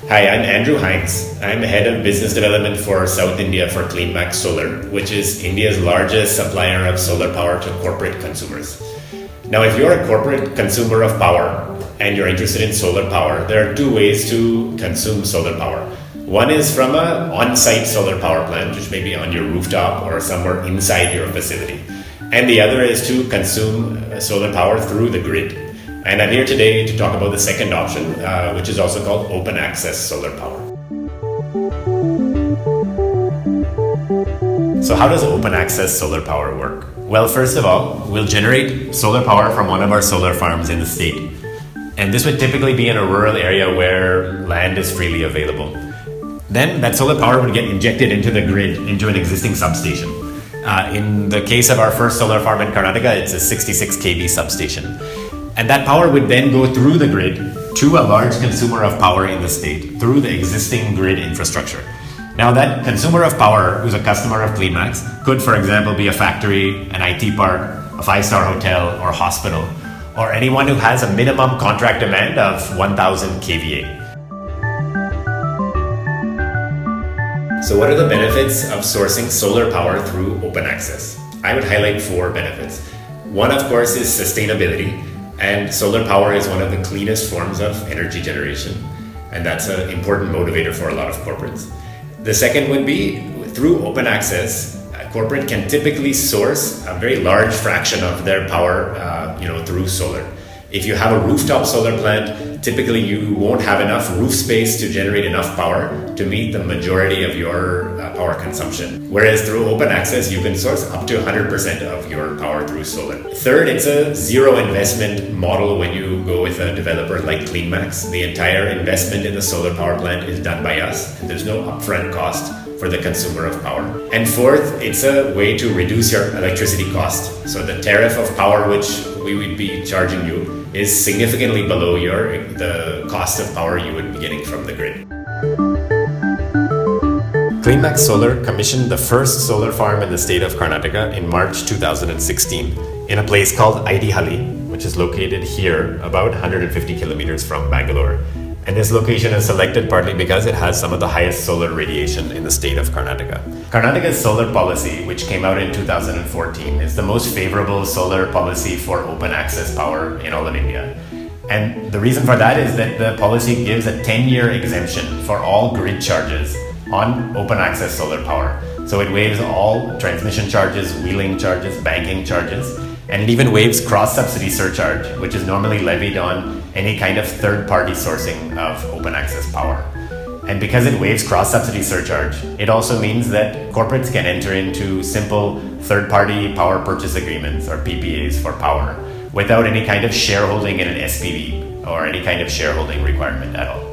Hi, I'm Andrew Hines. I'm head of business development for South India for CleanMax Solar, which is India's largest supplier of solar power to corporate consumers. Now, if you're a corporate consumer of power and you're interested in solar power, there are two ways to consume solar power. One is from an on-site solar power plant, which may be on your rooftop or somewhere inside your facility. And the other is to consume solar power through the grid. And I'm here today to talk about the second option, which is also called open access solar power. So how does open access solar power work? Well, first of all, we'll generate solar power from one of our solar farms in the state. And this would typically be in a rural area where land is freely available. Then that solar power would get injected into the grid, into an existing substation. In the case of our first solar farm in Karnataka, it's a 66 kV substation. And that power would then go through the grid to a large consumer of power in the state through the existing grid infrastructure. Now that consumer of power who's a customer of CleanMax could, for example, be a factory, an IT park, a 5-star hotel or hospital, or anyone who has a minimum contract demand of 1000 kVA. So what are the benefits of sourcing solar power through open access? I would highlight 4 benefits. One, of course, is sustainability. And solar power is one of the cleanest forms of energy generation. And that's an important motivator for a lot of corporates. The second would be through open access, a corporate can typically source a very large fraction of their power through solar. If you have a rooftop solar plant, typically you won't have enough roof space to generate enough power to meet the majority of your power consumption. Whereas through open access, you can source up to 100% of your power through solar. Third, it's a zero investment model when you go with a developer like CleanMax. The entire investment in the solar power plant is done by us, and there's no upfront cost for the consumer of power. And fourth, it's a way to reduce your electricity cost. So the tariff of power which we would be charging you is significantly below the cost of power you would be getting from the grid. CleanMax Solar commissioned the first solar farm in the state of Karnataka in March 2016 in a place called Aidihalli, which is located here about 150 kilometers from Bangalore. And this location is selected partly because it has some of the highest solar radiation in the state of Karnataka. Karnataka's solar policy, which came out in 2014, is the most favorable solar policy for open access power in all of India. And the reason for that is that the policy gives a 10-year exemption for all grid charges on open access solar power. So it waives all transmission charges, wheeling charges, banking charges, and it even waives cross-subsidy surcharge, which is normally levied on any kind of third-party sourcing of open access power. And because it waives cross-subsidy surcharge, it also means that corporates can enter into simple third-party power purchase agreements or PPAs for power without any kind of shareholding in an SPV or any kind of shareholding requirement at all.